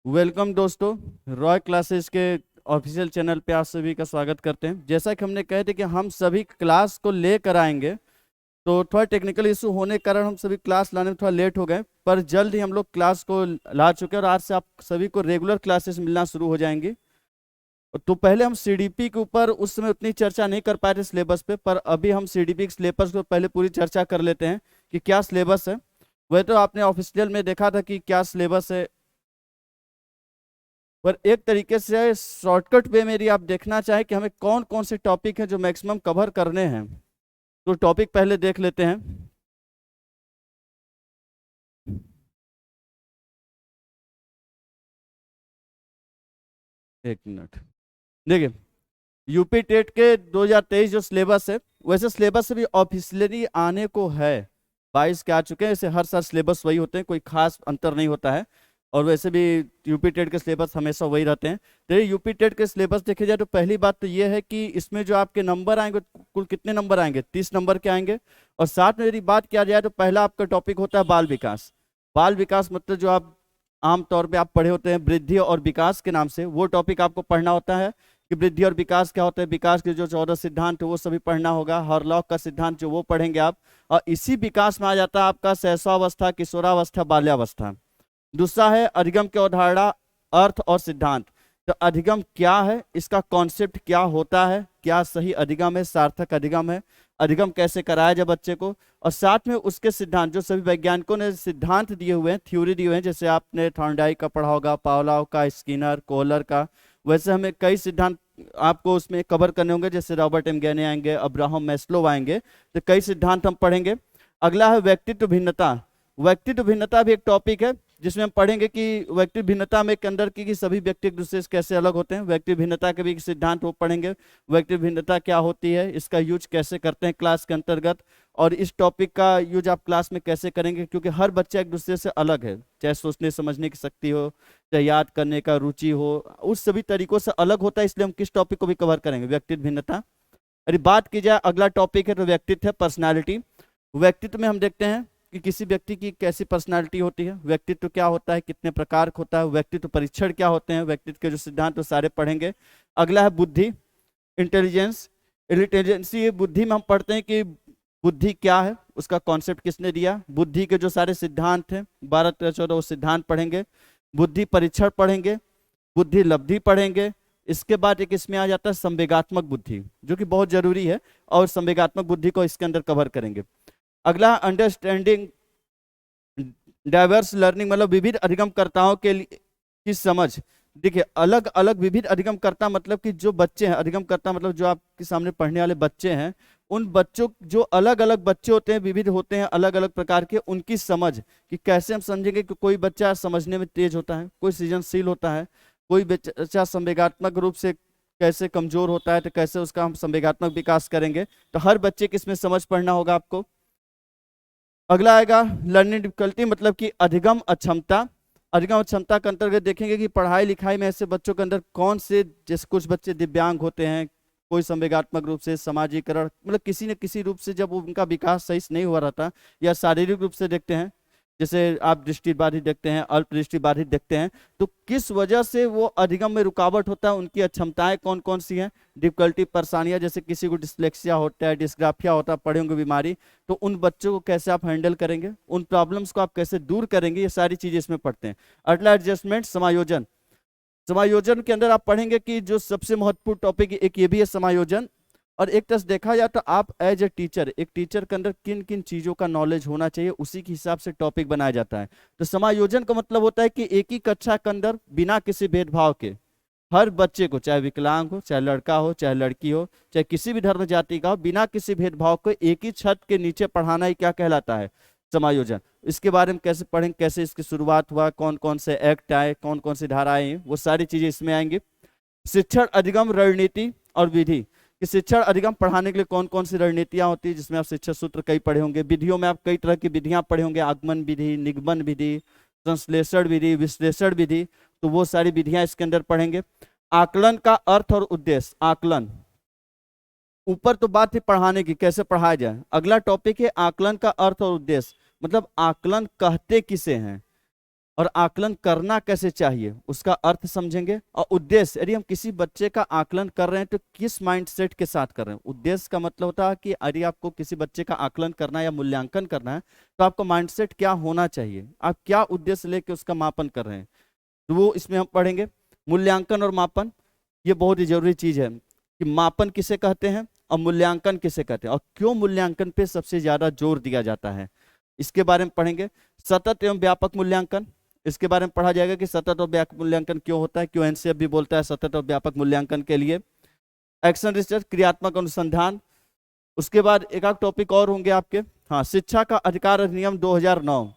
Welcome दोस्तों। Roy classes के official channel पे आप सभी का स्वागत करते हैं। जैसा कि हमने कहे थे कि हम सभी क्लास को लेकर आएंगे, तो थोड़ा टेक्निकल इशू होने के कारण हम सभी क्लास लाने में थोड़ा लेट हो गए, पर जल्द ही हम लोग क्लास को ला चुके हैं और आज से आप सभी को रेगुलर क्लासेस मिलना शुरू हो जाएंगी। तो पहले हम सीडीपी के ऊपर उस समय उतनी चर्चा नहीं कर पाए थे सिलेबस पे, पर अभी हम सीडीपी के सिलेबस को पहले पूरी चर्चा कर लेते हैं कि क्या सिलेबस है। वह तो आपने ऑफिशियल में देखा था कि क्या सिलेबस है, पर एक तरीके से शॉर्टकट वे में यदि आप देखना चाहें कि हमें कौन कौन से टॉपिक हैं जो मैक्सिमम कवर करने हैं, तो टॉपिक पहले देख लेते हैं। एक मिनट, देखिए, यूपी टेट के 2023 जो सिलेबस है, वैसे सिलेबस भी ऑफिशियली आने को है। 22 के आ चुके हैं, ऐसे हर साल सिलेबस वही होते हैं, कोई खास अंतर नहीं होता है। और वैसे भी यूपी टेट के सिलेबस हमेशा वही रहते हैं। तो ये यूपी टेट के सिलेबस देखे जाए तो पहली बात तो ये है कि इसमें जो आपके नंबर आएंगे, कुल कितने नंबर आएंगे? 30 नंबर के आएंगे। और साथ में यदि बात किया जाए तो पहला आपका टॉपिक होता है बाल विकास। बाल विकास मतलब जो आप आमतौर पे आप पढ़े होते हैं वृद्धि और विकास के नाम से, वो टॉपिक आपको पढ़ना होता है कि वृद्धि और विकास क्या होता है। विकास के जो 14 सिद्धांत है वो सभी पढ़ना होगा। हरलॉक का सिद्धांत जो वो पढ़ेंगे आप। और इसी विकास में आ जाता है आपका शैशवावस्था, किशोरावस्था, बाल्यावस्था। दूसरा है अधिगम की अवधारणा, अर्थ और सिद्धांत। तो अधिगम क्या है, इसका कॉन्सेप्ट क्या होता है, क्या सही अधिगम है, सार्थक अधिगम है, अधिगम कैसे कराया जाए बच्चे को। और साथ में उसके सिद्धांत, जो सभी वैज्ञानिकों ने सिद्धांत दिए हुए हैं, थ्योरी दिए हुए हैं, जैसे आपने थॉर्नडाइक का पढ़ा होगा, पावलोव का, स्किनर, कोहलर का। वैसे हमें कई सिद्धांत आपको उसमें कवर करने होंगे, जैसे रॉबर्ट एम गैने आएंगे, अब्राहम मैस्लो आएंगे, तो कई सिद्धांत हम पढ़ेंगे। अगला है व्यक्तित्व भिन्नता। व्यक्तित्व भिन्नता भी एक टॉपिक है जिसमें हम पढ़ेंगे कि व्यक्ति भिन्नता में के अंदर की कि सभी व्यक्ति एक दूसरे से कैसे अलग होते हैं। व्यक्ति भिन्नता के भी सिद्धांत वो पढ़ेंगे। व्यक्ति भिन्नता क्या होती है, इसका यूज कैसे करते हैं क्लास के अंतर्गत, और इस टॉपिक का यूज आप क्लास में कैसे करेंगे, क्योंकि हर बच्चा एक दूसरे से अलग है। चाहे सोचने समझने की शक्ति हो, चाहे याद करने का रुचि हो, उस सभी तरीकों से अलग होता है। इसलिए हम किस टॉपिक को भी कवर करेंगे, व्यक्तित्व भिन्नता। यदि बात की जाए अगला टॉपिक है तो व्यक्तित्व है, पर्सनैलिटी। व्यक्तित्व में हम देखते हैं कि किसी व्यक्ति की कैसी पर्सनालिटी होती है, व्यक्तित्व क्या होता है, कितने प्रकार का होता है, व्यक्तित्व परीक्षण क्या होते हैं, व्यक्तित्व के जो सिद्धांत वो सारे पढ़ेंगे। अगला है बुद्धि, इंटेलिजेंस। इंटेलिजेंसी, ये बुद्धि में हम पढ़ते हैं कि बुद्धि क्या है, उसका कॉन्सेप्ट किसने दिया, बुद्धि के जो सारे सिद्धांत हैं 12 13 14 वो सिद्धांत पढ़ेंगे। बुद्धि परीक्षण पढ़ेंगे, बुद्धि लब्धि पढ़ेंगे। इसके बाद एक इसमें आ जाता है संवेगात्मक बुद्धि, जो कि बहुत जरूरी है, और संवेगात्मक बुद्धि को इसके अंदर कवर करेंगे। अगला अंडरस्टैंडिंग डाइवर्स लर्निंग, मतलब विविध अधिगमकर्ताओं के लिए की समझ। देखिए, अलग अलग विविध अधिगमकर्ता मतलब कि जो बच्चे हैं, अधिगमकर्ता मतलब जो आपके सामने पढ़ने वाले बच्चे हैं, उन बच्चों, जो अलग अलग बच्चे होते हैं, विविध होते हैं, अलग अलग प्रकार के, उनकी समझ कि कैसे हम समझेंगे कि कोई बच्चा समझने में तेज होता है, कोई सृजनशील होता है, कोई बच्चा संवेगात्मक रूप से कैसे कमजोर होता है, तो कैसे उसका हम संवेगात्मक विकास करेंगे। तो हर बच्चे की इसमें समझ पढ़ना होगा आपको। अगला आएगा लर्निंग डिफिकल्टी, मतलब कि अधिगम अक्षमता। अधिगम अक्षमता के अंतर्गत देखेंगे कि पढ़ाई लिखाई में ऐसे बच्चों के अंदर कौन से, जैसे कुछ बच्चे दिव्यांग होते हैं, कोई संवेगात्मक रूप से, समाजीकरण, मतलब किसी न किसी रूप से जब उनका विकास सही से नहीं हुआ रहता, या शारीरिक रूप से देखते हैं, जैसे आप दृष्टिबाधित देखते हैं, अल्प दृष्टिबाधित देखते हैं, तो किस वजह से वो अधिगम में रुकावट होता है, उनकी अक्षमताएं कौन कौन सी हैं, डिफिकल्टी, परेशानियां, जैसे किसी को डिसलेक्सिया होता है, डिस्ग्राफिया होता है, पढ़े होंगे बीमारी, तो उन बच्चों को कैसे आप हैंडल करेंगे, उन प्रॉब्लम्स को आप कैसे दूर करेंगे, ये सारी चीजें इसमें पढ़ते हैं। अगला एडजस्टमेंट, समायोजन। समायोजन के अंदर आप पढ़ेंगे कि जो सबसे महत्वपूर्ण टॉपिक एक ये भी है, समायोजन। और एक तरह से देखा जाए तो आप एज ए टीचर, एक टीचर के अंदर किन किन चीजों का नॉलेज होना चाहिए, उसी के हिसाब से टॉपिक बनाया जाता है। तो समायोजन का मतलब होता है कि एक ही कक्षा के अंदर बिना किसी भेदभाव के हर बच्चे को, चाहे विकलांग हो, चाहे लड़का हो, चाहे लड़की हो, चाहे किसी भी धर्म जाति का हो, बिना किसी भेदभाव को एक ही छत के नीचे पढ़ाना ही क्या कहलाता है, समायोजन। इसके बारे में कैसे पढ़ेंगे, कैसे इसकी शुरुआत हुआ, कौन कौन से एक्ट आए, कौन कौन सी धाराएं हैं, वो सारी चीजें इसमें आएंगी। शिक्षण अधिगम रणनीति और विधि, कि शिक्षण अधिगम पढ़ाने के लिए कौन कौन सी रणनीतियां होती है, जिसमें आप शिक्षण सूत्र कई पढ़े होंगे। विधियों में आप कई तरह की विधियां पढ़े होंगे, आगमन विधि, निगमन विधि, संश्लेषण विधि, विश्लेषण विधि, तो वो सारी विधियां इसके अंदर पढ़ेंगे। आकलन का अर्थ और उद्देश्य, आकलन, ऊपर तो बात है पढ़ाने की, कैसे पढ़ाया जाए, अगला टॉपिक है आकलन का अर्थ और उद्देश्य, मतलब आकलन कहते किसे हैं, और आकलन करना कैसे चाहिए उसका अर्थ समझेंगे। और उद्देश्य, यदि हम किसी बच्चे का आकलन कर रहे हैं तो किस माइंडसेट के साथ कर रहे हैं। उद्देश्य का मतलब होता है कि यदि आपको किसी बच्चे का आकलन करना है या मूल्यांकन करना है तो आपका माइंडसेट क्या होना चाहिए, आप क्या उद्देश्य लेके उसका मापन कर रहे हैं, तो वो इसमें हम पढ़ेंगे। मूल्यांकन और मापन ये बहुत ही जरूरी चीज है कि मापन किसे कहते हैं और मूल्यांकन किसे कहते हैं, और क्यों मूल्यांकन पे सबसे ज्यादा जोर दिया जाता है, इसके बारे में पढ़ेंगे। सतत एवं व्यापक मूल्यांकन, इसके बारे में पढ़ा जाएगा कि सतत और व्यापक मूल्यांकन क्यों होता है, क्यों एनसीएफ भी बोलता है सतत और व्यापक मूल्यांकन के लिए। एक्शन रिसर्च, क्रियात्मक अनुसंधान। उसके बाद एक आध टॉपिक और होंगे आपके। हाँ, शिक्षा का अधिकार अधिनियम 2009,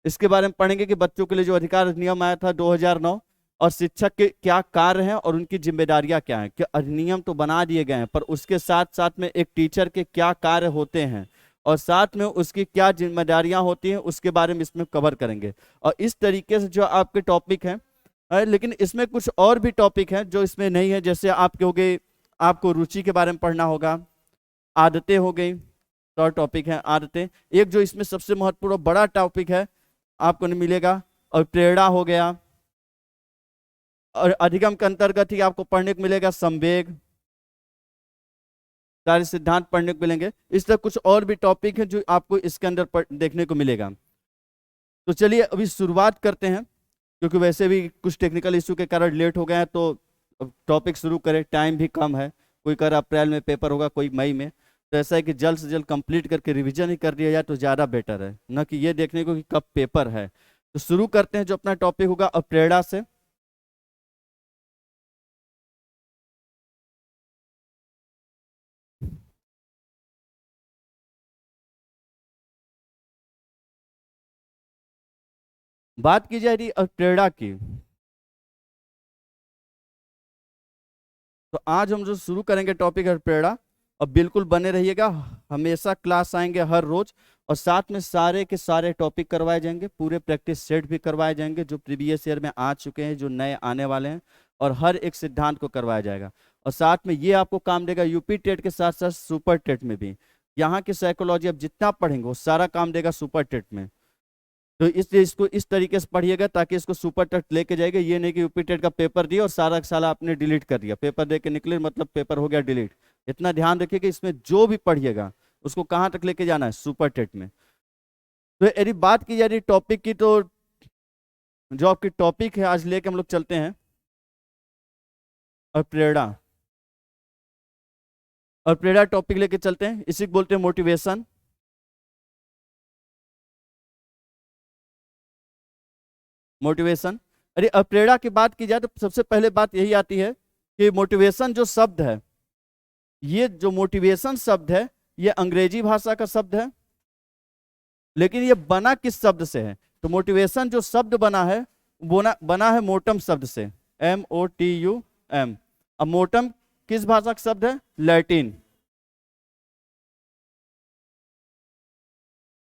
इसके बारे में पढ़ेंगे कि बच्चों के लिए जो अधिकार अधिनियम आया था 2009 और शिक्षक के क्या कार्य हैं और उनकी जिम्मेदारियां क्या हैं। कि अधिनियम तो बना दिए गए हैं पर उसके साथ साथ में एक टीचर के क्या कार्य होते हैं और साथ में उसकी क्या जिम्मेदारियां होती हैं उसके बारे में इसमें कवर करेंगे। और इस तरीके से जो आपके टॉपिक हैं, लेकिन इसमें कुछ और भी टॉपिक हैं जो इसमें नहीं है। जैसे आपके हो गए, आपको रुचि के बारे में पढ़ना होगा, आदतें हो गई, तो टॉपिक है आदतें। एक जो इसमें सबसे महत्वपूर्ण बड़ा टॉपिक है आपको नहीं मिलेगा, और प्रेरणा हो गया। और अधिगम के अंतर्गत ही आपको पढ़ने को मिलेगा संवेग, सारे सिद्धांत पढ़ने को मिलेंगे। इस तरह कुछ और भी टॉपिक है जो आपको इसके अंदर देखने को मिलेगा। तो चलिए अभी शुरुआत करते हैं, क्योंकि वैसे भी कुछ टेक्निकल इशू के कारण लेट हो गए हैं, तो टॉपिक शुरू करें, टाइम भी कम है। कोई कह रहा अप्रैल में पेपर होगा, कोई मई में। तो ऐसा है कि जल्द से जल्द कंप्लीट करके रिवीजन ही कर दिया जाए तो ज़्यादा बेटर है, न कि ये देखने को कि कब पेपर है। तो शुरू करते हैं, जो अपना टॉपिक होगा प्रेरणा से। बात की जाए रही प्रेरणा की, तो आज हम जो शुरू करेंगे टॉपिक है प्रेरणा। और बिल्कुल बने रहिएगा, हमेशा क्लास आएंगे हर रोज, और साथ में सारे के सारे टॉपिक करवाए जाएंगे, पूरे प्रैक्टिस सेट भी करवाए जाएंगे जो प्रीवियस ईयर में आ चुके हैं, जो नए आने वाले हैं, और हर एक सिद्धांत को करवाया जाएगा। और साथ में ये आपको काम देगा यूपी टेट के साथ साथ सुपर टेट में भी। यहाँ की साइकोलॉजी अब जितना पढ़ेंगे वो सारा काम देगा सुपर टेट में। तो इसलिए इसको इस तरीके से पढ़िएगा ताकि इसको सुपर टेट लेके जाएगा। ये नहीं कि यूपी टेट का पेपर दिया और सारा का सारा आपने डिलीट कर दिया, पेपर दे के निकले मतलब पेपर हो गया डिलीट। इतना ध्यान रखिए कि इसमें जो भी पढ़िएगा उसको कहाँ तक लेके जाना है, सुपर टेट में। तो यदि बात की जा रही टॉपिक की, तो जो आपकी टॉपिक है आज लेके हम लोग चलते हैं और प्रेरणा। और प्रेरणा टॉपिक लेके चलते हैं, इसी को बोलते हैं मोटिवेशन। मोटिवेशन, अरे अब प्रेरणा की बात की जाए तो सबसे पहले बात यही आती है कि मोटिवेशन जो शब्द है, ये जो मोटिवेशन शब्द है ये अंग्रेजी भाषा का शब्द है, लेकिन ये बना किस शब्द से है। तो मोटिवेशन जो शब्द बना है बना है मोटम शब्द से, MOTUM। अब मोटम किस भाषा का शब्द है, लैटिन।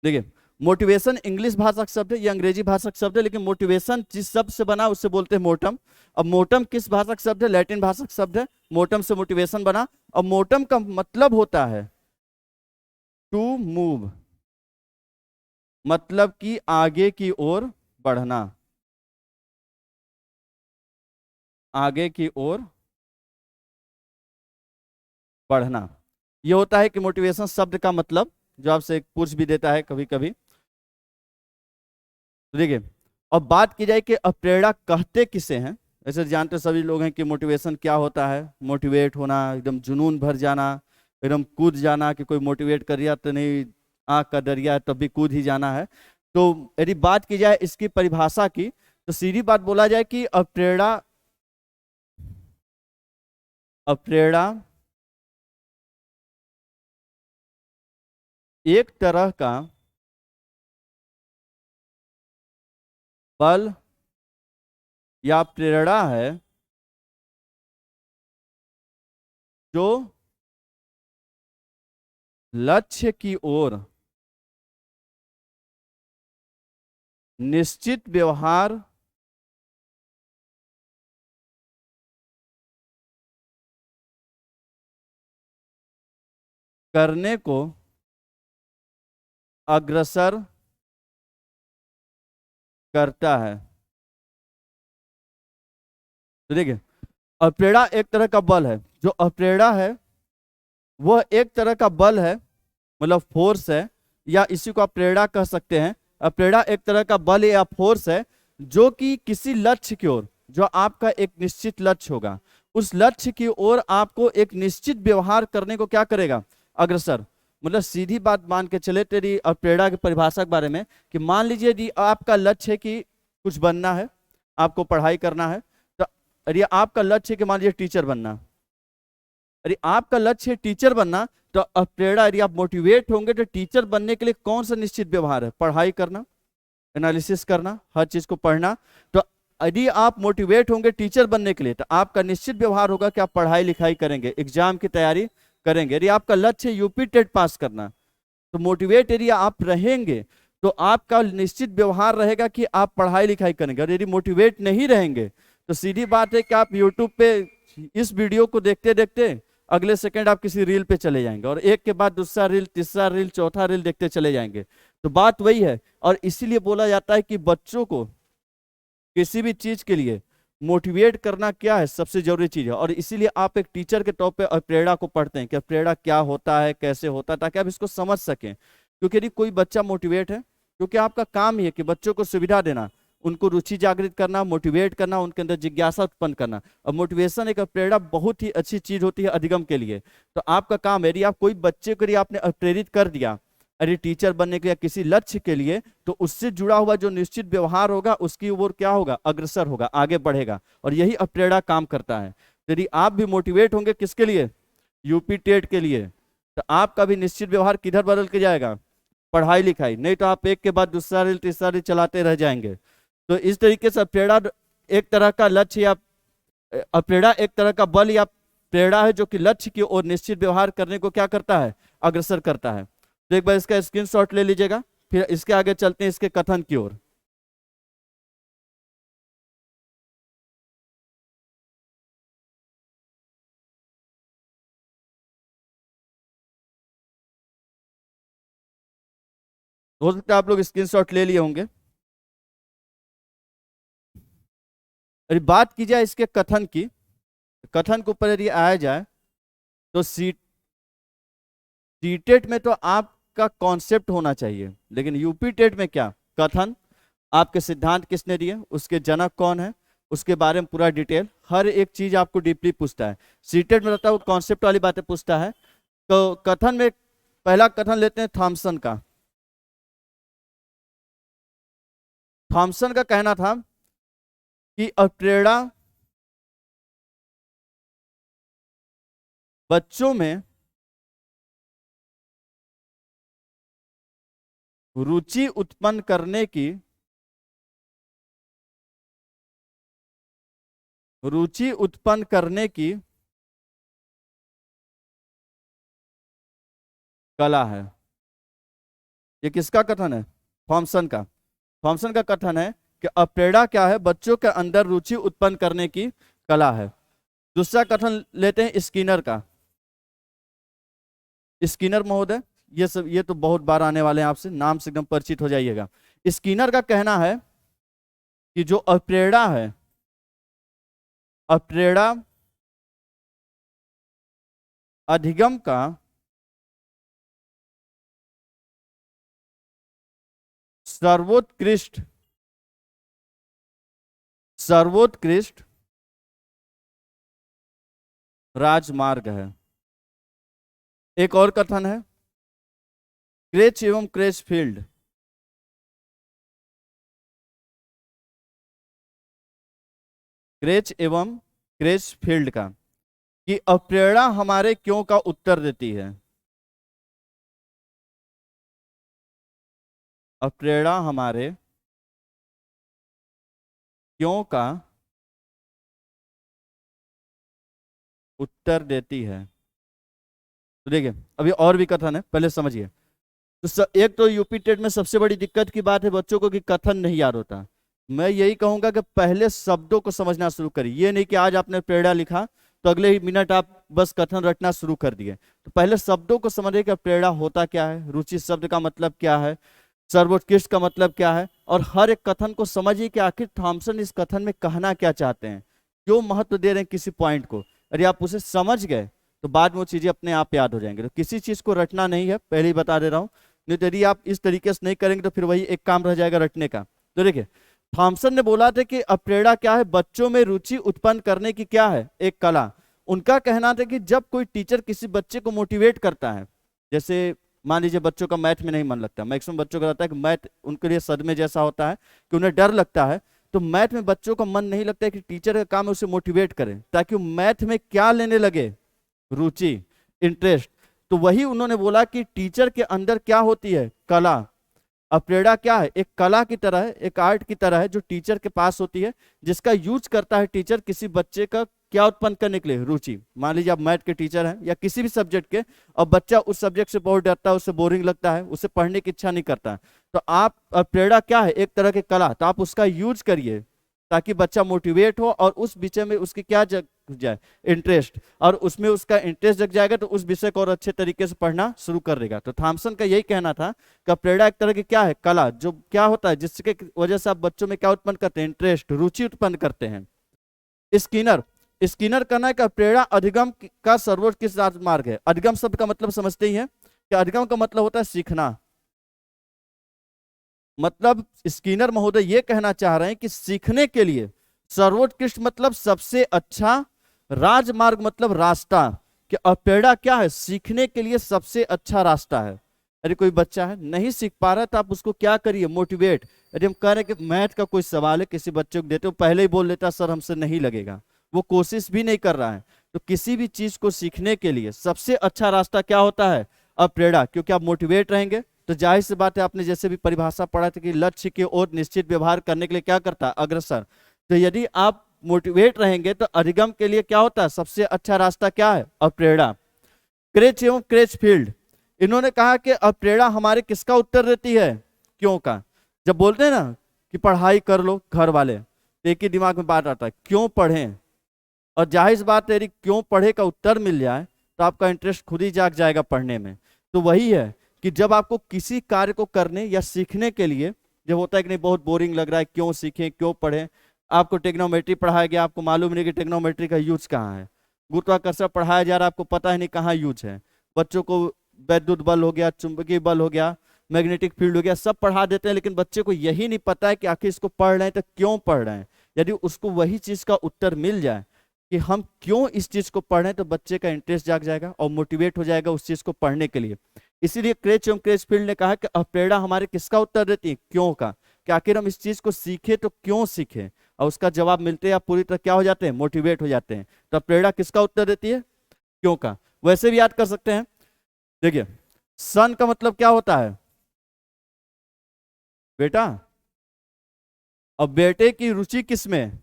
देखिए, मोटिवेशन इंग्लिश भाषा का शब्द है, ये अंग्रेजी भाषा का शब्द है, लेकिन मोटिवेशन जिस शब्द से बना उससे बोलते हैं मोटम। अब मोटम किस भाषा का शब्द है, लैटिन भाषा का शब्द है, मोटम से मोटिवेशन बना। अब मोटम का मतलब होता है टू मूव, मतलब कि आगे की ओर बढ़ना, आगे की ओर बढ़ना। ये होता है कि मोटिवेशन शब्द का मतलब, जो आपसे पूछ भी देता है कभी कभी। तो देखिए, अब बात की जाए कि अब प्रेरणा कहते किसे हैं। ऐसे जानते सभी लोग हैं कि मोटिवेशन क्या होता है, मोटिवेट होना, एकदम जुनून भर जाना, एकदम कूद जाना, कि कोई मोटिवेट कर दिया तो नहीं, आँख का दरिया है तब भी कूद ही जाना है। तो यदि बात की जाए इसकी परिभाषा की, तो सीधी बात बोला जाए कि अब प्रेरणा एक तरह का बल या प्रेरणा है जो लक्ष्य की ओर निश्चित व्यवहार करने को अग्रसर करता है। तो देखिए, अप्रेड़ा एक तरह का बल है। जो अप्रेड़ा है वह एक तरह का बल है, मतलब फोर्स है, या इसी को आप प्रेरणा कह सकते हैं। प्रेरणा एक तरह का बल या फोर्स है जो कि किसी लक्ष्य की ओर, जो आपका एक निश्चित लक्ष्य होगा, उस लक्ष्य की ओर आपको एक निश्चित व्यवहार करने को क्या करेगा, अग्रसर। मतलब सीधी बात मान के चले तेरी प्रेरणा की परिभाषा के बारे में, कि मान लीजिए यदि आपका लक्ष्य है कि कुछ बनना है, आपको पढ़ाई करना है, तो यदि आपका लक्ष्य है कि मान लीजिए टीचर बनना, यदि आपका लक्ष्य है टीचर बनना, तो प्रेरणा, यदि आप मोटिवेट होंगे तो टीचर बनने के लिए कौन सा निश्चित व्यवहार है, पढ़ाई करना, एनालिसिस करना, हर चीज को पढ़ना। तो यदि आप मोटिवेट होंगे टीचर बनने के लिए, तो आपका निश्चित व्यवहार होगा कि आप पढ़ाई लिखाई करेंगे, एग्जाम की तैयारी करेंगे। यदि आपका लक्ष्य है यूपी टेट पास करना, तो मोटिवेट यदि आप रहेंगे तो आपका निश्चित व्यवहार रहेगा कि आप पढ़ाई लिखाई करेंगे। और यदि मोटिवेट नहीं रहेंगे तो सीधी बात है कि आप यूट्यूब पे इस वीडियो को देखते देखते अगले सेकंड आप किसी रील पे चले जाएंगे, और एक के बाद दूसरा रील, तीसरा रील, चौथा रील देखते चले जाएंगे। तो बात वही है, और इसीलिए बोला जाता है कि बच्चों को किसी भी चीज के लिए मोटिवेट करना क्या है, सबसे जरूरी चीज है। और इसीलिए आप एक टीचर के तौर पे प्रेरणा को पढ़ते हैं कि प्रेरणा क्या होता है, कैसे होता है, ताकि आप इसको समझ सकें। क्योंकि यदि कोई बच्चा मोटिवेट है, क्योंकि आपका काम ही है कि बच्चों को सुविधा देना, उनको रुचि जागृत करना, मोटिवेट करना, उनके अंदर जिज्ञासा उत्पन्न करना। और मोटिवेशन एक प्रेरणा बहुत ही अच्छी चीज होती है अधिगम के लिए। तो आपका काम है, यदि आप कोई बच्चे को यदि आपने प्रेरित कर दिया अरे टीचर बनने के लिए, किसी लक्ष्य के लिए, तो उससे जुड़ा हुआ जो निश्चित व्यवहार होगा उसकी ओर क्या होगा, अग्रसर होगा, आगे बढ़ेगा। और यही प्रेरणा काम करता है। यदि आप भी मोटिवेट होंगे किसके लिए, यूपी टेट के लिए, तो आपका भी निश्चित व्यवहार किधर बदल के जाएगा, पढ़ाई लिखाई। नहीं तो आप एक के बाद दूसरा रील, तीसरा रील चलाते रह जाएंगे। तो इस तरीके से प्रेरणा एक तरह का लक्ष्य, या प्रेरणा एक तरह का बल या प्रेरणा है जो कि लक्ष्य की ओर निश्चित व्यवहार करने को क्या करता है, अग्रसर करता है। तो एक बार इसका स्क्रीनशॉट ले लीजिएगा, फिर इसके आगे चलते हैं इसके कथन की ओर। हो सकता है आप लोग स्क्रीनशॉट ले लिए होंगे। अरे बात की जाए इसके कथन की, कथन के ऊपर यदि आया जाए तो सीटेट में तो आपका कॉन्सेप्ट होना चाहिए, लेकिन यूपी टेट में क्या, कथन, आपके सिद्धांत किसने दिए, उसके जनक कौन है, उसके बारे में पूरा डिटेल, हर एक चीज आपको डीपली पूछता है। सीटेट में रहता है वो कॉन्सेप्ट वाली बातें पूछता है। तो कथन में पहला कथन लेते हैं थॉमसन का। थॉमसन का कहना था कि प्रेरणा बच्चों में रुचि उत्पन्न करने की, रुचि उत्पन्न करने की कला है। ये किसका कथन है, थॉमसन का। थॉमसन का कथन है कि प्रेरणा क्या है, बच्चों के अंदर रुचि उत्पन्न करने की कला है। दूसरा कथन लेते हैं स्किनर का। स्किनर महोदय, ये तो बहुत बार आने वाले हैं, आपसे नाम से एकदम परिचित हो जाइएगा। स्किनर का कहना है कि जो प्रेरणा है, प्रेरणा अधिगम का सर्वोत्कृष्ट सर्वोत्कृष्ट राजमार्ग है। एक और कथन है, क्रेच एवं क्रेच फील्ड, क्रेच एवं क्रेच फील्ड का, कि प्रेरणा हमारे क्यों का उत्तर देती है। प्रेरणा हमारे क्यों का उत्तर देती है। तो देखिए, अभी और भी कथन है, पहले समझिए। तो एक तो यूपी टेट में सबसे बड़ी दिक्कत की बात है बच्चों को कि कथन नहीं याद होता। मैं यही कहूंगा कि पहले शब्दों को समझना शुरू करिए। ये नहीं कि आज आपने प्रेरणा लिखा तो अगले ही मिनट आप बस कथन रटना शुरू कर दिए। तो पहले शब्दों को समझिए कि प्रेरणा होता क्या है, रुचि शब्द का मतलब क्या है, सर्वोत्कृष्ट का मतलब क्या है, और हर एक कथन को समझिए कि आखिर थॉमसन इस कथन में कहना क्या चाहते हैं, क्यों महत्व दे रहे हैं किसी पॉइंट को। यदि आप उसे समझ गए तो बाद में वो चीजें अपने आप याद हो जाएंगे। तो किसी चीज को रटना नहीं है, पहले ही बता दे रहा हूँ, नहीं तो यदि आप इस तरीके से नहीं करेंगे तो फिर वही एक काम रह जाएगा रटने का। तो देखिए, थॉमसन ने बोला था कि अप्रेड़ा क्या है, बच्चों में रुचि उत्पन्न करने की क्या है, एक कला। उनका कहना था कि जब कोई टीचर किसी बच्चे को मोटिवेट करता है, जैसे मान लीजिए बच्चों का मैथ में नहीं मन लगता, मैक्सिमम बच्चों का रहता है कि मैथ उनके लिए सदमे जैसा होता है कि उन्हें डर लगता है, तो मैथ में बच्चों का मन नहीं लगता है कि टीचर का काम है उसे मोटिवेट करें ताकि वो मैथ में क्या लेने लगे, रुचि, इंटरेस्ट। तो वही उन्होंने बोला कि टीचर के अंदर क्या होती है, कला। अप्रेड़ा क्या है, एक कला की तरह है, एक आर्ट की तरह है जो टीचर के पास होती है, जिसका यूज करता है टीचर किसी बच्चे का क्या उत्पन्न करने के लिए, रुचि। मान लीजिए आप मैथ के टीचर हैं या किसी भी सब्जेक्ट के, और बच्चा उस सब्जेक्ट से बहुत डरता है, उससे बोरिंग लगता है, उसे पढ़ने की इच्छा नहीं करता है, तो आप अप्रेड़ा क्या है, एक तरह की कला, तो आप उसका यूज करिए ताकि बच्चा मोटिवेट हो और उस विषय में उसकी क्या जग जाए, इंटरेस्ट, और उसमें उसका इंटरेस्ट जग जाएगा तो उस विषय को और अच्छे तरीके से पढ़ना शुरू कर देगा। तो थॉमसन का यही कहना था कि प्रेरणा एक तरह की क्या है, कला, जो क्या होता है जिसके वजह से आप बच्चों में क्या उत्पन्न करते हैं, इंटरेस्ट, रुचि उत्पन्न करते हैं। स्किनर, स्किनर कहना है कि प्रेरणा अधिगम का सर्वोत्कृष्ट राजमार्ग है। अधिगम शब्द का मतलब समझते ही है कि अधिगम का मतलब होता है सीखना। मतलब स्किनर महोदय ये कहना चाह रहे हैं कि सीखने के लिए सर्वोत्कृष्ट मतलब सबसे अच्छा, राजमार्ग मतलब रास्ता, कि अपेड़ा क्या है, सीखने के लिए सबसे अच्छा रास्ता है। यदि कोई बच्चा है नहीं सीख पा रहा है तो आप उसको क्या करिए, मोटिवेट। यदि हम कह रहे हैं कि मैथ का कोई सवाल है किसी बच्चे को देते हो, पहले ही बोल लेता सर हमसे नहीं लगेगा, वो कोशिश भी नहीं कर रहा है। तो किसी भी चीज को सीखने के लिए सबसे अच्छा रास्ता क्या होता है, अप्रेड़ा, क्योंकि आप मोटिवेट रहेंगे तो जाहिर सी बात है, आपने जैसे भी परिभाषा पढ़ा था कि लक्ष्य की ओर निश्चित व्यवहार करने के लिए क्या करता है, अग्रसर। तो यदि आप मोटिवेट रहेंगे तो अधिगम के लिए क्या होता है, सबसे अच्छा रास्ता क्या है, अप्रेड़ा। क्रेच एवं क्रेच फील्ड, इन्होंने कहा कि अप्रेड़ा हमारे किसका उत्तर देती है, क्यों का। जब बोलते हैं ना कि पढ़ाई कर लो घर वाले, तो एक ही दिमाग में बात आता है, क्यों पढ़ें। और जाहिर सी बात है यदि क्यों पढ़े का उत्तर मिल जाए तो आपका इंटरेस्ट खुद ही जाग जाएगा पढ़ने में। तो वही है कि जब आपको किसी कार्य को करने या सीखने के लिए, जब होता है कि नहीं बहुत बोरिंग लग रहा है, क्यों सीखें क्यों पढ़ें। आपको टेक्नोमेट्री पढ़ाया गया, आपको मालूम नहीं कि टेक्नोमेट्री का यूज कहाँ है। गुरुत्वाकर्षण पढ़ाया जा रहा है, आपको पता ही नहीं कहाँ यूज है। बच्चों को वैद्युत बल हो गया, चुंबकीय बल हो गया, मैग्नेटिक फील्ड हो गया, सब पढ़ा देते हैं, लेकिन बच्चे को यही नहीं पता है कि आखिर इसको पढ़ रहे हैं तो क्यों पढ़ रहे हैं। यदि उसको वही चीज का उत्तर मिल जाए कि हम क्यों इस चीज को पढ़ रहे हैं, तो बच्चे का इंटरेस्ट जाग जाएगा और मोटिवेट हो जाएगा उस चीज को पढ़ने के लिए। इसीलिए क्रेच एवं क्रेच फील्ड ने कहा कि अप्रेरणा हमारे किसका उत्तर देती है, क्यों का, कि आखिर हम इस चीज को सीखे तो क्यों सीखे, और उसका जवाब मिलते हैं आप पूरी तरह क्या हो जाते हैं, मोटिवेट हो जाते हैं। तो अप्रेरणा किसका उत्तर देती है, क्यों का। वैसे भी याद कर सकते हैं, देखिए सन का मतलब क्या होता है, बेटा। अब बेटे की रुचि किसमें,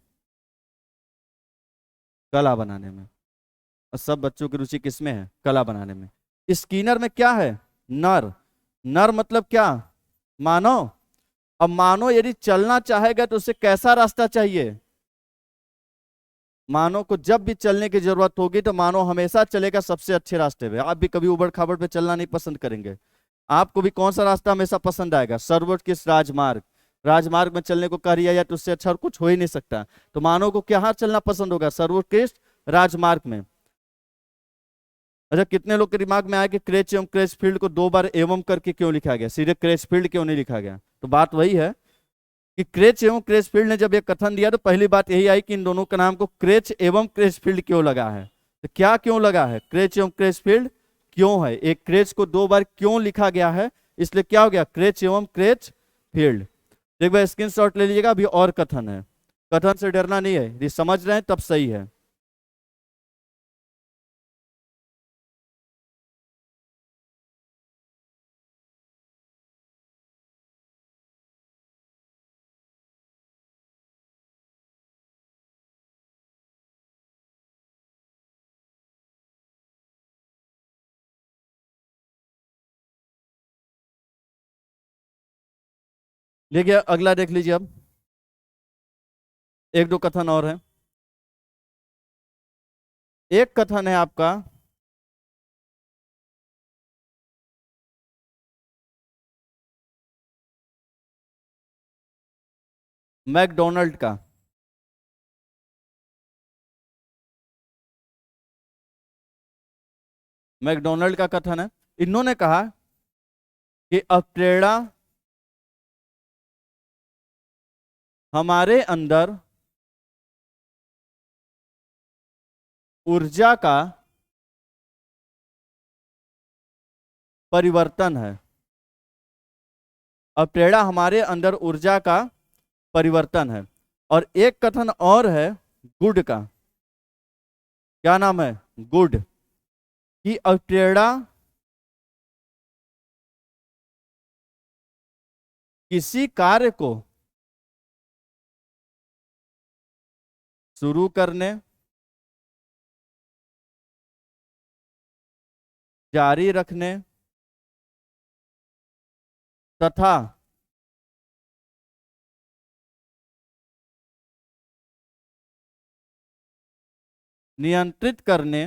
कला बनाने में। और सब बच्चों की रुचि किसमें है, कला बनाने में। स्किनर में क्या है, नर। नर मतलब क्या, मानव। अब मानव यदि चलना चाहेगा तो उसे कैसा रास्ता चाहिए, मानव को जब भी चलने की जरूरत होगी तो मानव हमेशा चलेगा सबसे अच्छे रास्ते पे। आप भी कभी उबड़ खाबड़ पे चलना नहीं पसंद करेंगे, आपको भी कौन सा रास्ता हमेशा पसंद आएगा, सर्वोत्कृष्ट राजमार्ग। राजमार्ग में चलने को कह दिया जाए तो उससे अच्छा और कुछ हो ही नहीं सकता। तो मानव को क्या चलना पसंद होगा, सर्वोत्कृष्ट राजमार्ग में। अच्छा, कितने लोग के दिमाग में आया कि क्रेच एवं क्रेच फील्ड को दो बार एवं करके क्यों लिखा गया, सीधे क्रेच फील्ड क्यों नहीं लिखा गया। तो बात वही है कि क्रेच एवं क्रेच फील्ड ने जब ये कथन दिया तो पहली बात यही आई कि इन दोनों का नाम को क्रेच एवं क्रेच फील्ड क्यों लगा है। तो क्या क्यों लगा है, क्रेच एवं क्रेच फील्ड क्यों है, एक क्रेच को दो बार क्यों लिखा गया है, इसलिए क्या हो गया, क्रेच एवं क्रेच फील्ड। एक बार स्क्रीन शॉट ले लीजिएगा, अभी और कथन है, कथन से डरना नहीं है, यदि समझ रहे हैं तब सही है। देखिए अगला देख लीजिए अब, एक दो कथन और है। एक कथन है आपका, मैकडोनल्ड का। मैकडोनल्ड का कथन है, इन्होंने कहा कि अप्रेरणा हमारे अंदर ऊर्जा का परिवर्तन है। अप्रेरणा हमारे अंदर ऊर्जा का परिवर्तन है। और एक कथन और है गुड का। क्या नाम है? गुड। कि अप्रेरणा किसी कार्य को शुरू करने, जारी रखने तथा नियंत्रित करने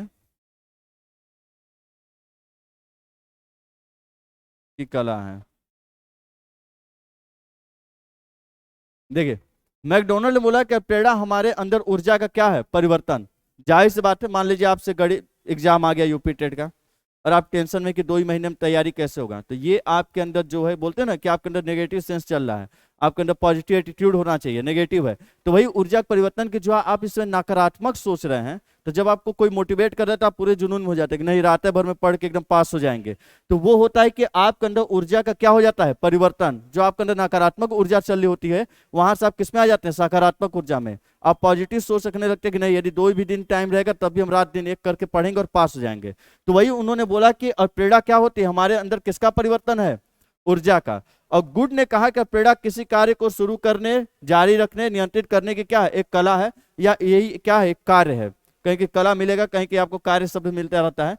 की कला है। देखिए, मैकडोनल्ड ने बोला कि प्रेरणा हमारे अंदर ऊर्जा का क्या है? परिवर्तन। जाहिर सी बात है, मान लीजिए आपसे गणित एग्जाम आ गया यूपी टेट का, और आप टेंशन में कि 2 ही महीने में तैयारी कैसे होगा, तो ये आपके अंदर जो है, बोलते हैं ना कि आपके अंदर नेगेटिव सेंस चल रहा है, आपके अंदर पॉजिटिव एटीट्यूड होना चाहिए, नेगेटिव है, तो वही ऊर्जा परिवर्तन की जो आप इसमें नकारात्मक सोच रहे हैं, तो जब आपको कोई मोटिवेट कर रहा है तो आप पूरे जुनून में हो जाते हैं कि नहीं, रात भर में पढ़ के एकदम पास हो जाएंगे। तो वो होता है कि आपके अंदर ऊर्जा का क्या हो जाता है? परिवर्तन। जो आपके अंदर नकारात्मक ऊर्जा चल रही होती है, वहां से आप किसमें आ जाते हैं? सकारात्मक ऊर्जा में। आप पॉजिटिव सोच रखने लगते हैं कि नहीं, यदि 2 भी दिन टाइम रहेगा तब भी हम रात दिन एक करके पढ़ेंगे और पास हो जाएंगे। तो वही उन्होंने बोला कि प्रेरणा क्या होती है? हमारे अंदर किसका परिवर्तन है? ऊर्जा का। और गुड ने कहा कि प्रेरणा किसी कार्य को शुरू करने, जारी रखने, नियंत्रित करने की क्या है? एक कला है, या यही क्या है? एक कार्य है। कहीं की कला मिलेगा, कहीं की आपको कार्य शब्द मिलता रहता है।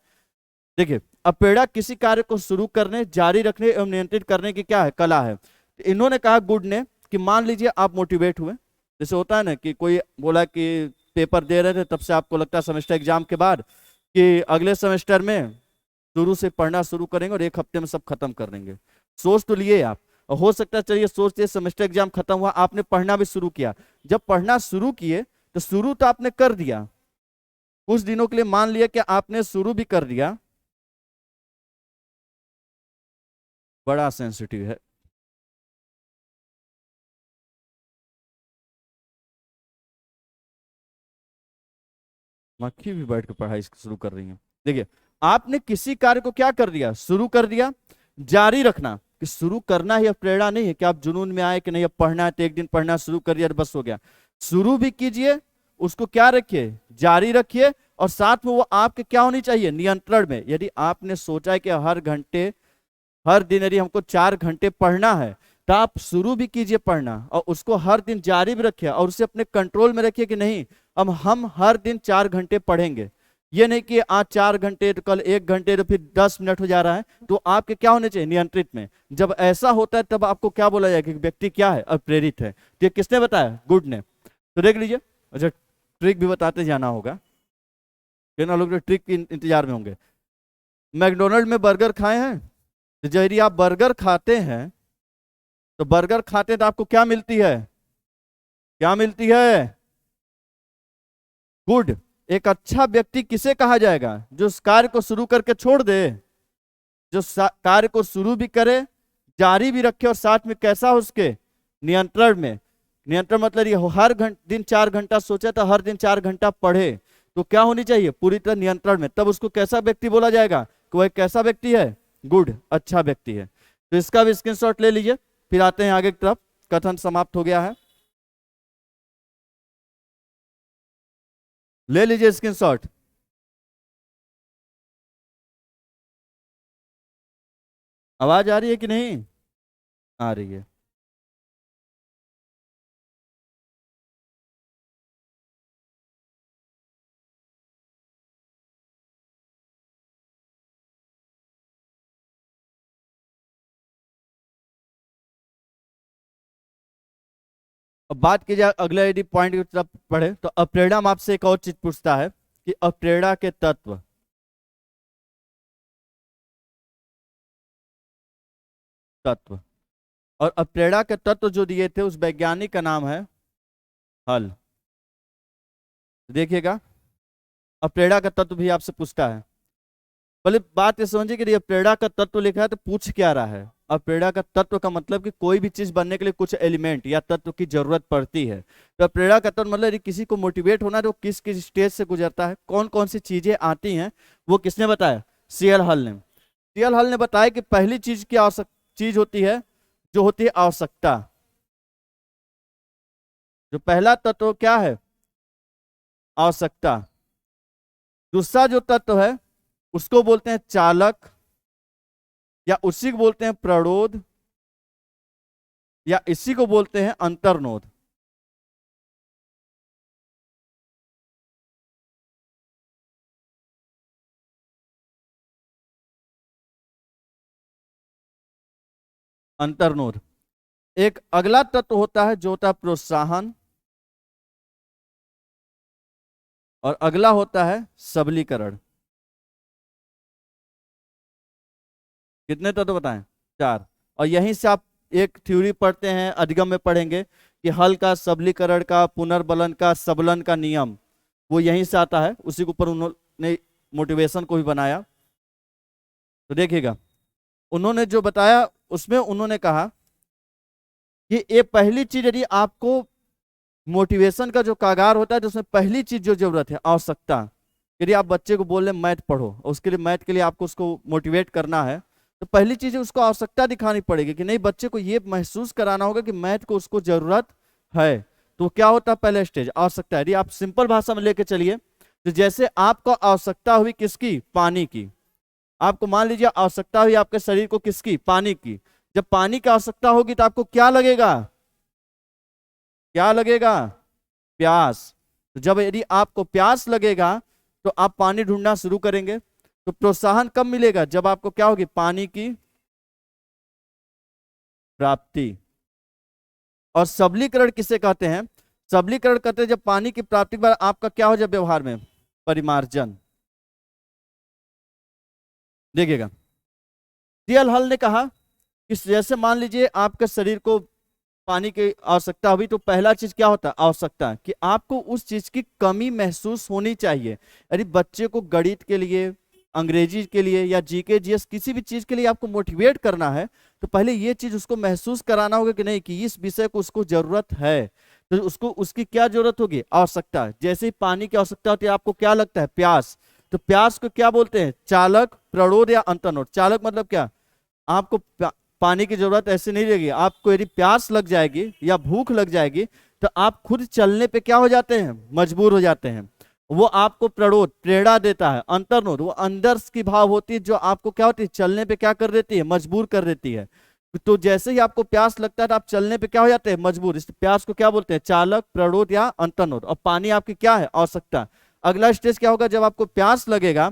देखिए, प्रेरणा किसी कार्य को शुरू करने, जारी रखने एवं नियंत्रित करने की क्या है? कला है। इन्होंने कहा गुड ने कि मान लीजिए आप मोटिवेट हुए, जैसे होता है ना कि कोई बोला कि पेपर दे रहे थे, तब से आपको लगता है सेमेस्टर एग्जाम के बाद कि अगले सेमेस्टर में शुरू से पढ़ना शुरू करेंगे और 1 हफ्ते में सब खत्म कर देंगे। सोच तो लिए आप, और हो सकता है, चलिए सोचते सेमेस्टर एग्जाम खत्म हुआ, आपने पढ़ना भी शुरू किया। जब पढ़ना शुरू किए तो शुरू तो आपने कर दिया, कुछ दिनों के लिए मान लिया कि आपने शुरू भी कर दिया। बड़ा सेंसिटिव है। मक्खी भी बैठ के पढ़ाई शुरू कर रही है। देखिए, आपने किसी कार्य को क्या कर दिया? शुरू कर दिया। जारी रखना, कि शुरू करना ही अब प्रेरणा नहीं है कि आप जुनून में आए कि नहीं अब पढ़ना है तो एक दिन पढ़ना शुरू कर दिया और बस हो गया। शुरू भी कीजिए, उसको क्या रखिए? जारी रखिए। और साथ में वो आपके क्या होनी चाहिए? नियंत्रण में। यदि आपने सोचा है कि हर घंटे, हर दिन यदि हमको 4 घंटे पढ़ना है, तो आप शुरू भी कीजिए पढ़ना, और उसको हर दिन जारी भी रखिए, और उसे अपने कंट्रोल में रखिए कि नहीं, अब हम हर दिन 4 घंटे पढ़ेंगे। ये नहीं कि आज 4 घंटे तो कल 1 घंटे तो फिर 10 मिनट हो जा रहा है। तो आपके क्या होने चाहिए? नियंत्रित में। जब ऐसा होता है तब आपको क्या बोला जाएगा कि व्यक्ति क्या है? अब प्रेरित है। तो ये किसने बताया? गुड ने। तो देख लीजिए। अच्छा, ट्रिक भी बताते जाना होगा, कितना लोग ट्रिक के इंतजार में होंगे। मैकडोनल्ड में बर्गर खाए हैं? तो यदि आप बर्गर खाते हैं, तो बर्गर खाते हैं तो आपको क्या मिलती है? क्या मिलती है? गुड। एक अच्छा व्यक्ति किसे कहा जाएगा? जो उस कार्य को शुरू करके छोड़ दे, जो कार्य को शुरू भी करे, जारी भी रखे, और साथ में कैसा हो? उसके नियंत्रण में। नियंत्रण मतलब ये हर दिन 4 घंटा सोचे तो हर दिन 4 घंटा पढ़े, तो क्या होनी चाहिए? पूरी तरह नियंत्रण में। तब उसको कैसा व्यक्ति बोला जाएगा? कि वह कैसा व्यक्ति है? गुड, अच्छा व्यक्ति है। तो इसका भी स्क्रीनशॉट ले लीजिए, फिर आते हैं आगे की तरफ। कथन समाप्त हो गया है, ले लीजिए स्क्रीनशॉट। आवाज आ रही है कि नहीं? आ रही है। अब बात की जाए अगले यदि पॉइंट की तरफ पढ़े, तो अप्रेरणा में आपसे एक और चीज पूछता है कि अप्रेरणा के तत्व। तत्व। और अप्रेरणा के तत्व जो दिए थे, उस वैज्ञानिक का नाम है हल। देखिएगा, अब प्रेरणा का तत्व भी आपसे पूछता है। पहले बात ये समझिए कि ये प्रेरणा का तत्व लिखा है तो पूछ क्या रहा है। अब प्रेरणा का तत्व का मतलब कि कोई भी चीज बनने के लिए कुछ एलिमेंट या तत्व की जरूरत पड़ती है। तो प्रेरणा का तत्व मतलब यदि किसी को मोटिवेट होना है तो किस किस स्टेज से गुजरता है, कौन कौन सी चीजें आती हैं, वो किसने बताया? सीएल हल ने। सीएल हल ने बताया कि पहली चीज की आवश्यक चीज होती है, जो होती है आवश्यकता। जो पहला तत्व क्या है? आवश्यकता। दूसरा जो तत्व है उसको बोलते हैं चालक, या उसी को बोलते हैं प्रणोद, या इसी को बोलते हैं अंतर्नोद। अंतर्नोद। एक अगला तत्व होता है जो होता है प्रोत्साहन, और अगला होता है सबलीकरण। कितने तत्व बताएं? 4। और यहीं से आप एक थ्योरी पढ़ते हैं, अधिगम में पढ़ेंगे कि हल का, सबलीकरण का, पुनर्बलन का, सबलन का नियम, वो यहीं से आता है। उसी के ऊपर उन्होंने मोटिवेशन को भी बनाया। तो देखिएगा, उन्होंने जो बताया उसमें उन्होंने कहा कि ये पहली चीज, यदि आपको मोटिवेशन का जो कागार होता है तो उसमें पहली चीज जो जरूरत है आवश्यकता। यदि आप बच्चे को बोल रहे मैथ पढ़ो और उसके लिए मैथ के लिए आपको उसको मोटिवेट करना है, तो पहली चीज है उसको आवश्यकता दिखानी पड़ेगी कि नहीं, बच्चे को ये महसूस कराना होगा कि मैथ को उसको जरूरत है। तो क्या होता है पहला स्टेज? आवश्यकता। यदि आप सिंपल भाषा में लेके चलिए तो जैसे आपको आवश्यकता हुई किसकी? पानी की। आपको मान लीजिए आवश्यकता हुई आपके शरीर को किसकी? पानी की। जब पानी की आवश्यकता होगी तो आपको क्या लगेगा? क्या लगेगा? प्यास। तो जब यदि आपको प्यास लगेगा तो आप पानी ढूंढना शुरू करेंगे। तो प्रोत्साहन कब मिलेगा? जब आपको क्या होगी? पानी की प्राप्ति। और सबलीकरण किसे कहते हैं? सबलीकरण कहते हैं जब पानी की प्राप्ति के बाद आपका क्या हो जाए व्यवहार में? परिमार्जन। देखिएगा, सीएल हल ने कहा कि जैसे मान लीजिए आपके शरीर को पानी की आवश्यकता हुई, तो पहला चीज क्या होता है? आवश्यकता। कि आपको उस चीज की कमी महसूस होनी चाहिए। यदि बच्चे को गणित के लिए, अंग्रेजी के लिए, या जीके जीएस किसी भी चीज के लिए आपको मोटिवेट करना है, तो पहले ये चीज उसको महसूस कराना होगा कि नहीं, कि इस विषय को उसको जरूरत है। तो उसको उसकी क्या जरूरत होगी? आवश्यकता। जैसे ही पानी की आवश्यकता होती है आपको क्या लगता है? प्यास। तो प्यास को क्या बोलते हैं? चालक, प्रणोद या अंतर्नोद। चालक मतलब क्या? आपको पानी की जरूरत ऐसे नहीं रहेगी। आपको यदि प्यास लग जाएगी या भूख लग जाएगी तो आप खुद चलने पे क्या हो जाते हैं? मजबूर हो जाते हैं। वो आपको प्रणोद, प्रेरणा देता है। अंतर्नोद वो अंदर की भाव होती है जो आपको क्या होती है? चलने पे क्या कर देती है? मजबूर कर देती है। तो जैसे ही आपको प्यास लगता है तो आप चलने पे क्या हो जाते हैं? मजबूर। इस प्यास को क्या बोलते हैं? चालक, प्रणोद या अंतर्नोद। और पानी आपकी क्या है? आवश्यकता। अगला स्टेज क्या होगा? जब आपको प्यास लगेगा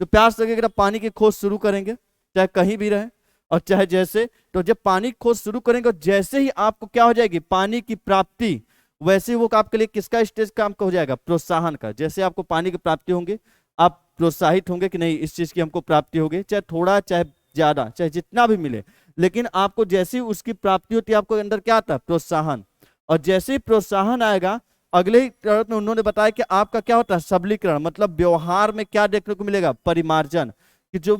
तो प्यास लगेगा तो पानी की खोज शुरू करेंगे, चाहे कहीं भी रहे और चाहे जैसे। तो जब पानी की खोज शुरू करेंगे और जैसे ही आपको क्या हो जाएगी? पानी की प्राप्ति, वैसे ही वो आपके लिए किसका स्टेज काम का हो जाएगा? प्रोत्साहन का। जैसे आपको पानी की प्राप्ति होंगी, आप प्रोत्साहित होंगे कि नहीं, इस चीज की हमको प्राप्ति होगी, चाहे थोड़ा चाहे ज्यादा, चाहे जितना भी मिले। लेकिन आपको जैसे ही उसकी प्राप्ति होती है आपको अंदर क्या आता है? प्रोत्साहन। और जैसे ही प्रोत्साहन आएगा, अगले ही चरण में उन्होंने बताया कि आपका क्या होता है? सबलीकरण। मतलब व्यवहार में क्या देखने को मिलेगा? परिमार्जन। कि जो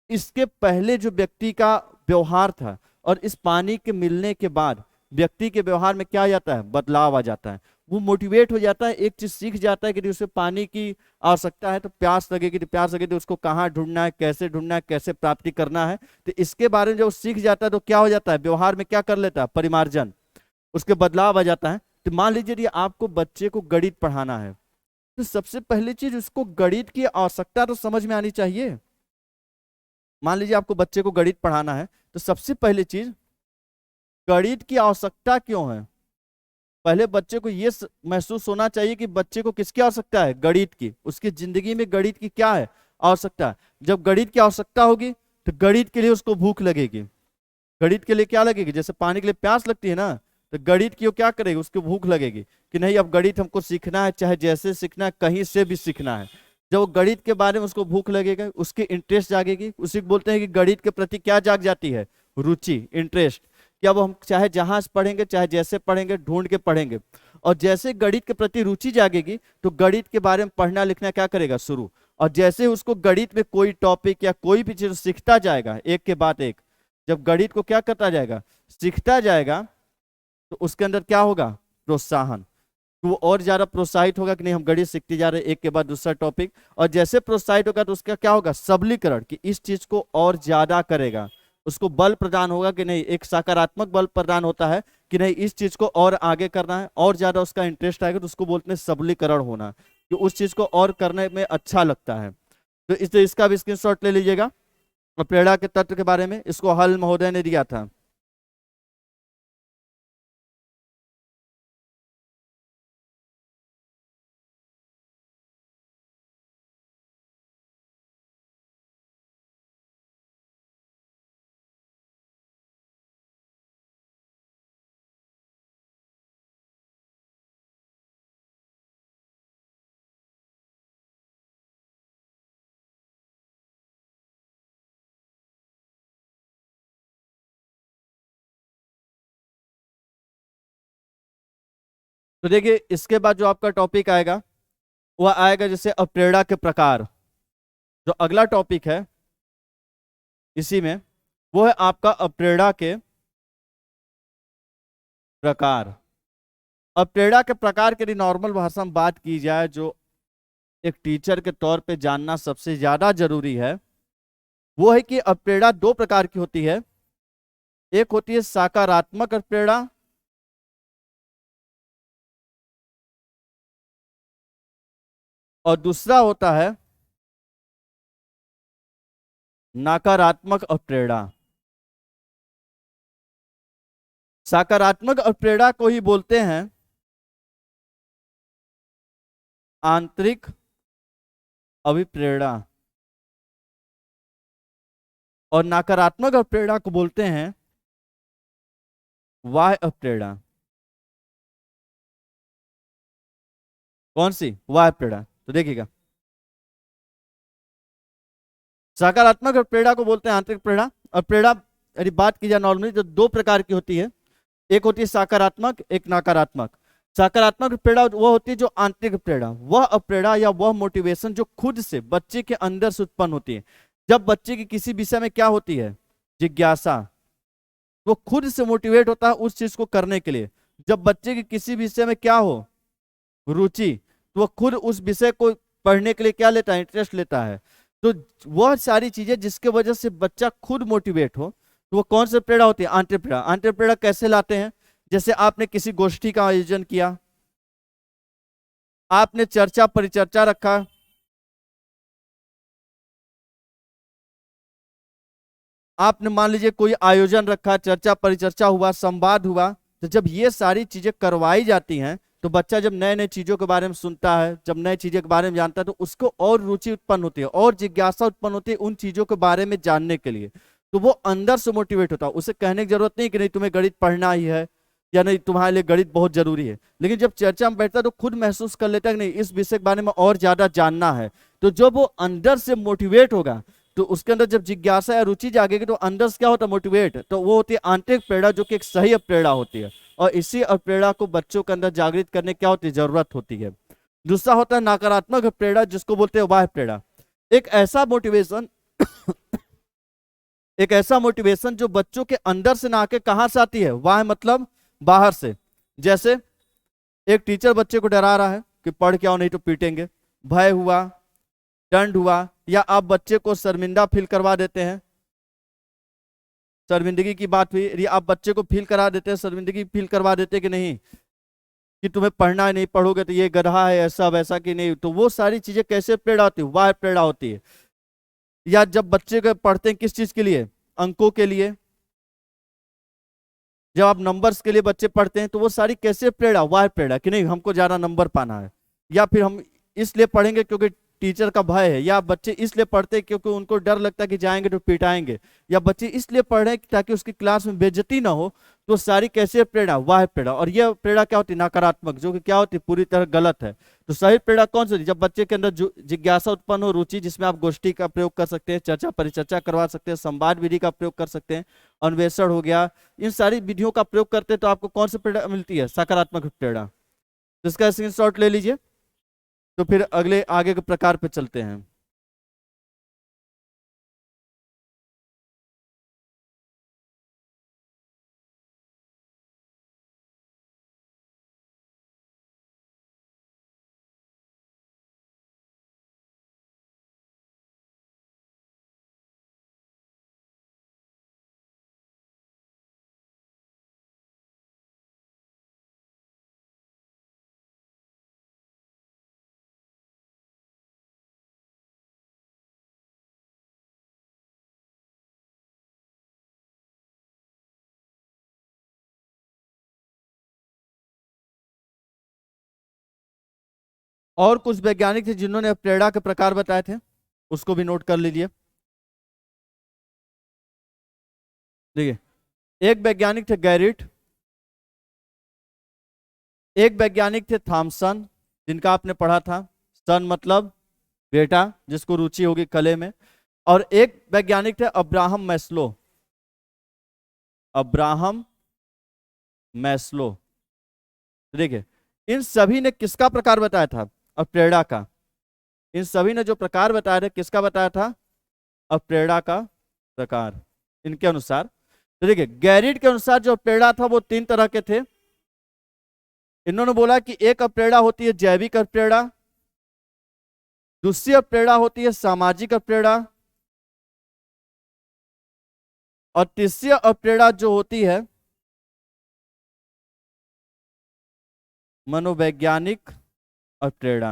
इसके पहले जो व्यक्ति का व्यवहार था और इस पानी के मिलने के बाद व्यक्ति के व्यवहार में क्या आ जाता है? बदलाव आ जाता है। वो मोटिवेट हो जाता है, एक चीज सीख जाता है कि उसे पानी की आवश्यकता है तो प्यास लगेगी, तो प्यास लगेगी तो उसको कहाँ ढूंढना है, कैसे ढूंढना है, कैसे प्राप्ति करना है। तो इसके बारे में जब वो सीख जाता है तो क्या हो जाता है? व्यवहार में क्या कर लेता है? परिमार्जन। उसके बदलाव आ जाता है। तो मान लीजिए यदि आपको बच्चे को गणित पढ़ाना है तो सबसे पहली चीज उसको गणित की आवश्यकता तो समझ में आनी चाहिए। मान लीजिए आपको बच्चे को गणित पढ़ाना है तो सबसे पहली चीज गणित की आवश्यकता क्यों है? पहले बच्चे को यह महसूस होना चाहिए कि बच्चे को किसकी आवश्यकता है? गणित की। उसकी जिंदगी में गणित की क्या है? आवश्यकता। जब गणित की आवश्यकता होगी तो गणित के लिए उसको भूख लगेगी। गणित के लिए क्या लगेगी? जैसे पानी के लिए प्यास लगती है ना, तो गणित की वो क्या करेगी? उसको भूख लगेगी कि नहीं, अब गणित हमको सीखना है, चाहे जैसे सीखना है, कहीं से भी सीखना है। जब वो गणित के बारे में उसको भूख लगेगा, उसकी इंटरेस्ट जागेगी। उसी को बोलते हैं कि गणित के प्रति क्या जाग जाती है? रुचि, इंटरेस्ट। कि अब हम चाहे जहां से पढ़ेंगे, चाहे जैसे पढ़ेंगे, ढूंढ के पढ़ेंगे। और जैसे गणित के प्रति रुचि जागेगी तो गणित के बारे में पढ़ना लिखना क्या करेगा, शुरू। और जैसे उसको गणित में कोई टॉपिक या कोई भी चीज सीखता जाएगा एक के बाद एक, जब गणित को क्या करता जाएगा, सीखता जाएगा, तो उसके अंदर क्या होगा, प्रोत्साहन। तो वो और ज्यादा प्रोत्साहित होगा कि नहीं हम गणित सीखते जा रहे हैं एक के बाद दूसरा टॉपिक। और जैसे प्रोत्साहित होगा तो उसका क्या होगा, सबलीकरण, कि इस चीज को और ज्यादा करेगा। उसको बल प्रदान होगा कि नहीं, एक सकारात्मक बल प्रदान होता है कि नहीं इस चीज को और आगे करना है, और ज्यादा उसका इंटरेस्ट आएगा, तो उसको बोलते हैं सबलीकरण होना, कि उस चीज को और करने में अच्छा लगता है। तो इसका भी स्क्रीनशॉट ले लीजिएगा। और प्रेरणा के तत्व के बारे में इसको हल महोदय ने दिया था। तो देखिए इसके बाद जो आपका टॉपिक आएगा वह आएगा जैसे अप्रेरणा के प्रकार। जो अगला टॉपिक है इसी में, वो है आपका अप्रेरणा के प्रकार। अप्रेरणा के प्रकार के लिए नॉर्मल भाषा में बात की जाए, जो एक टीचर के तौर पे जानना सबसे ज्यादा जरूरी है, वो है कि अप्रेरणा दो प्रकार की होती है। एक होती है सकारात्मक अप्रेरणा, और दूसरा होता है नकारात्मक अप्रेरणा। सकारात्मक अप्रेरणा को ही बोलते हैं आंतरिक अभिप्रेरणा, और नकारात्मक अप्रेरणा को बोलते हैं बाह्य अप्रेरणा। कौन सी, बाह्य प्रेरणा। तो देखिएगा, सकारात्मक प्रेरणा को बोलते हैं आंतरिक प्रेरणा। और प्रेरणा यदि बात की जाए नॉर्मली तो दो प्रकार की होती है, एक होती है सकारात्मक, एक नकारात्मक। सकारात्मक प्रेरणा वो होती है जो आंतरिक प्रेरणा, वह अप्रेरणा या वह मोटिवेशन जो खुद से बच्चे के अंदर से उत्पन्न होती है। जब बच्चे की किसी विषय में क्या होती है, जिज्ञासा, वो खुद से मोटिवेट होता है उस चीज को करने के लिए। जब बच्चे की किसी विषय में क्या हो, रुचि, तो वो खुद उस विषय को पढ़ने के लिए क्या लेता है, इंटरेस्ट लेता है। तो वह सारी चीजें जिसके वजह से बच्चा खुद मोटिवेट हो, तो वो कौन सी प्रेरणा होती है, आंतरिक प्रेरणा। आंतरिक प्रेरणा कैसे लाते हैं, जैसे आपने किसी गोष्ठी का आयोजन किया, आपने चर्चा परिचर्चा रखा, आपने मान लीजिए कोई आयोजन रखा, चर्चा परिचर्चा हुआ, संवाद हुआ। तो जब ये सारी चीजें करवाई जाती हैं तो बच्चा जब नए नए चीजों के बारे में सुनता है, जब नए चीजों के बारे में जानता है, तो उसको और रुचि उत्पन्न होती है और जिज्ञासा उत्पन्न होती है उन चीजों के बारे में जानने के लिए। तो वो अंदर से मोटिवेट होता है। उसे कहने की जरूरत नहीं कि नहीं तुम्हें गणित पढ़ना ही है, या नहीं तुम्हारे लिए गणित बहुत जरूरी है। लेकिन जब चर्चा में बैठता है तो खुद महसूस कर लेता है कि नहीं इस विषय के बारे में और ज्यादा जानना है। तो जब वो अंदर से मोटिवेट होगा, तो उसके अंदर जब जिज्ञासा या रुचि जागेगी, तो अंदर से क्या होता है, मोटिवेट। तो वो होती है आंतरिक प्रेरणा, जो कि एक सही प्रेरणा होती है। और इसी प्रेरणा को बच्चों के अंदर जागृत करने क्या होती है, जरूरत होती है। दूसरा होता है नकारात्मक प्रेरणा, जिसको बोलते हैं बाह्य प्रेरणा। एक ऐसा मोटिवेशन एक ऐसा मोटिवेशन जो बच्चों के अंदर से ना आके कहां से आती है, बाह्य मतलब बाहर से। जैसे एक टीचर बच्चे को डरा रहा है कि पढ़ के आओ नहीं तो पीटेंगे, भय हुआ, दंड हुआ, या आप बच्चे को शर्मिंदा फील करवा देते हैं, शर्मिंदगी की बात हुई, यदि आप बच्चे को फील करा देते हैं, शर्मिंदगी फील करवा देते कि नहीं कि तुम्हें पढ़ना है, नहीं पढ़ोगे तो ये गधा है, ऐसा वैसा कि नहीं, तो वो सारी चीजें कैसे प्रेरणा होती है, बाह्य प्रेरणा होती है। या जब बच्चे को पढ़ते हैं किस चीज के लिए, अंकों के लिए, जब आप नंबर्स के लिए बच्चे पढ़ते हैं, तो वो सारी कैसे प्रेरणा, बाह्य प्रेरणा कि नहीं हमको ज्यादा नंबर पाना है, या फिर हम इसलिए पढ़ेंगे क्योंकि टीचर का भय है, या बच्चे इसलिए पढ़ते हैं क्योंकि उनको डर लगता है कि जाएंगे तो पिटाएंगे, या बच्चे इसलिए पढ़ रहे हैं ताकि उसकी क्लास में बेइज्जती ना हो, तो सारी कैसी है प्रेरणा, वाह प्रेरणा। और यह प्रेरणा क्या होती है, नकारात्मक, जो कि क्या होती है, पूरी तरह गलत है। तो सही प्रेरणा कौन सी होती है, जब बच्चे के अंदर जिज्ञासा उत्पन्न हो, रुचि, जिसमें आप गोष्ठी का प्रयोग कर सकते हैं, चर्चा परिचर्चा करवा सकते हैं, संवाद विधि का प्रयोग कर सकते हैं, अन्वेषण हो गया, इन सारी विधियों का प्रयोग करते हैं, तो आपको कौन सी प्रेरणा मिलती है, सकारात्मक प्रेरणा। तो इसका स्क्रीनशॉट ले लीजिए। तो फिर अगले आगे के प्रकार पे चलते हैं। और कुछ वैज्ञानिक थे जिन्होंने प्रेरणा के प्रकार बताए थे, उसको भी नोट कर लीजिए। देखिए, एक वैज्ञानिक थे गैरिट, एक वैज्ञानिक थे थॉमसन, जिनका आपने पढ़ा था, सन मतलब बेटा, जिसको रुचि होगी कले में, और एक वैज्ञानिक थे अब्राहम मैस्लो, अब्राहम मैस्लो। देखिए, इन सभी ने किसका प्रकार बताया था, अब प्रेरणा का। इन सभी ने जो प्रकार बताया था, किसका बताया था, अब प्रेरणा का प्रकार इनके अनुसार। तो देखिए, गैरिट के अनुसार जो प्रेरणा था वो 3 तरह के थे। इन्होंने बोला कि एक अप्रेरणा होती है जैविक अप्रेरणा, दूसरी अप्रेरणा होती है सामाजिक अप्रेरणा, और तीसरी अप्रेरणा जो होती है मनोवैज्ञानिक अप्रेरणा।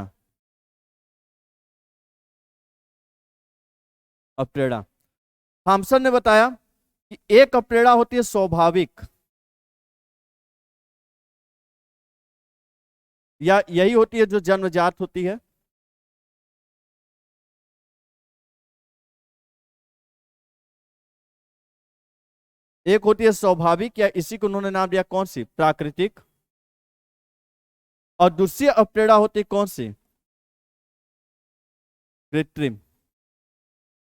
अप्रेरणा थॉमसन ने बताया कि एक अप्रेरणा होती है स्वाभाविक, या यही होती है जो जन्मजात होती है। एक होती है स्वाभाविक, या इसी को उन्होंने नाम दिया कौन सी, प्राकृतिक। और दूसरी अप्रेरणा होती है कौन सी, कृत्रिम।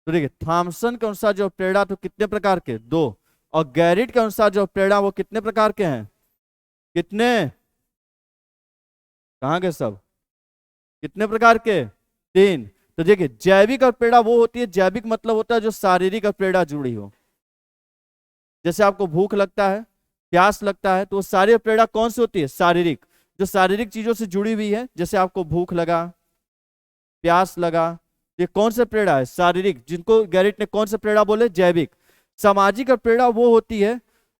तो देखिए, थॉमसन के अनुसार जो प्रेरणा तो कितने प्रकार के, 2, और गैरिट के अनुसार जो प्रेरणा वो कितने प्रकार के हैं, कितने, कहाँ के सब, कितने प्रकार के, 3। तो देखिए, जैविक प्रेरणा वो होती है, जैविक मतलब होता है जो शारीरिक प्रेरणा जुड़ी हो, जैसे आपको भूख लगता है, प्यास लगता है, तो वो सारी प्रेरणा कौन सी होती है, शारीरिक, जो शारीरिक चीजों से जुड़ी हुई है, जैसे आपको भूख लगा, प्यास लगा, ये कौन से प्रेरणा है, शारीरिक, जिनको गैरिट ने कौन से प्रेरणा बोले, जैविक। सामाजिक प्रेरणा वो होती है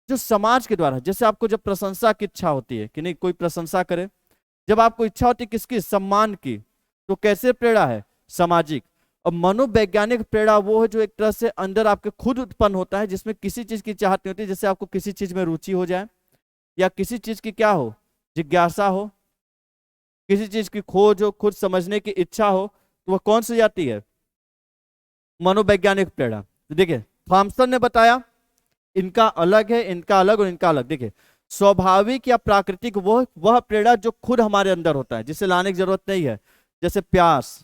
जो समाज के द्वारा, जैसे आपको जब प्रशंसा की इच्छा होती है कि नहीं कोई प्रशंसा करे, जब आपको इच्छा होती है किसकी, सम्मान की, तो कैसे प्रेरणा है, सामाजिक। और मनोवैज्ञानिक प्रेरणा वो है जो एक तरह से अंदर आपके खुद उत्पन्न होता है, जिसमें किसी चीज की चाहत नहीं होती, जैसे आपको किसी चीज में रुचि हो जाए, या किसी चीज की क्या हो, जिज्ञासा हो, किसी चीज की खोज हो, खुद समझने की इच्छा हो, तो वह कौन सी जाती है, मनोवैज्ञानिक प्रेरणा। तो देखिए, थॉमसन ने बताया इनका अलग है, इनका अलग और इनका अलग। देखिए, स्वाभाविक या प्राकृतिक वह प्रेरणा जो खुद हमारे अंदर होता है, जिसे लाने की जरूरत नहीं है, जैसे प्यास,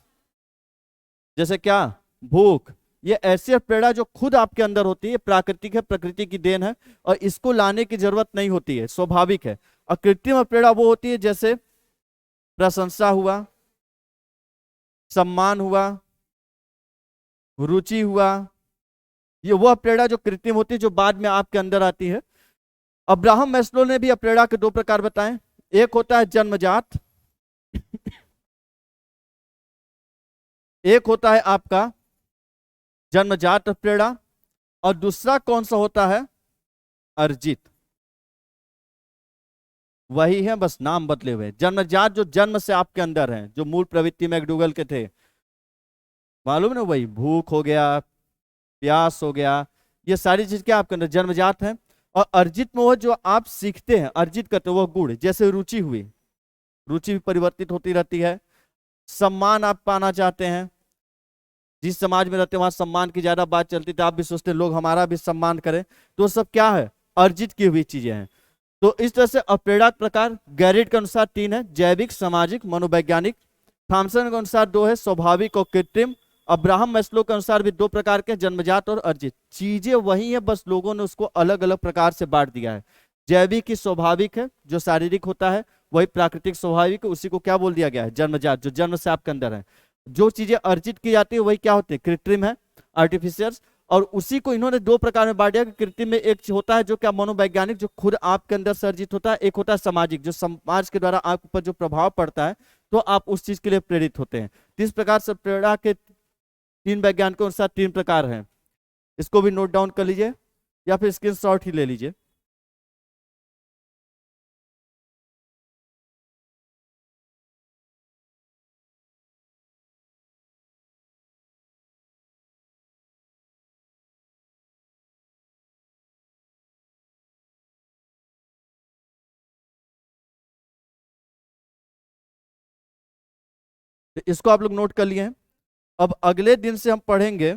जैसे क्या, भूख, ये ऐसी प्रेरणा जो खुद आपके अंदर होती है, प्राकृतिक है, प्रकृति की देन है, और इसको लाने की जरूरत नहीं होती है, स्वाभाविक है। और कृत्रिम प्रेरणा वो होती है जैसे प्रशंसा हुआ, सम्मान हुआ, रुचि हुआ, ये वह प्रेरणा जो कृत्रिम होती है, जो बाद में आपके अंदर आती है। अब्राहम मैस्लो ने भी प्रेरणा के 2 प्रकार बताए, एक होता है जन्मजात, एक होता है आपका जन्मजात प्रेरणा, और दूसरा कौन सा होता है, अर्जित। वही है, बस नाम बदले हुए। जन्मजात जो जन्म से आपके अंदर है, जो मूल प्रवृत्ति मैकडूगल के थे, मालूम ना, वही भूख हो गया, प्यास हो गया, ये सारी चीज क्या आपके अंदर जन्मजात है। और अर्जित में वो जो आप सीखते हैं, अर्जित करते हो, वो गुण, जैसे रुचि हुई, रुचि भी परिवर्तित होती रहती है, सम्मान आप पाना चाहते हैं, जिस समाज में रहते हैं वहां सम्मान की ज्यादा बात चलती थी, आप भी सोचते हैं लोग हमारा भी सम्मान करें, तो सब क्या है, अर्जित की हुई चीजें हैं। तो इस तरह से अप्रेरक प्रकार गैरिट के अनुसार 3 है, जैविक, सामाजिक, मनोवैज्ञानिक। थॉमसन के अनुसार 2 है, स्वाभाविक और कृत्रिम। अब्राहम मैस्लो के अनुसार भी 2 प्रकार के, जन्मजात और अर्जित। चीजें वही है, बस लोगों ने उसको अलग अलग प्रकार से बांट दिया है। जैविक की स्वाभाविक है, जो शारीरिक होता है, वही प्राकृतिक स्वाभाविक है, उसी को क्या बोल दिया गया है, जन्मजात, जो जन्म से आपके अंदर है। जो चीजें अर्जित की जाती है वही क्या होती है, कृत्रिम है, आर्टिफिशियल। और उसी को इन्होंने 2 प्रकार में बांट दिया कि कृत्रिम में एक होता है जो क्या मनोवैज्ञानिक, जो खुद आपके अंदर से अर्जित होता है, एक होता है सामाजिक, जो समाज के द्वारा आपके ऊपर जो प्रभाव पड़ता है तो आप उस चीज के लिए प्रेरित होते हैं। तो इस प्रकार से प्रेरणा के 3 वैज्ञानिकों के अनुसार 3 प्रकार हैं। इसको भी नोट डाउन कर लीजिए या फिर स्क्रीनशॉट ही ले लीजिए। तो इसको आप लोग नोट कर लिए हैं। अब अगले दिन से हम पढ़ेंगे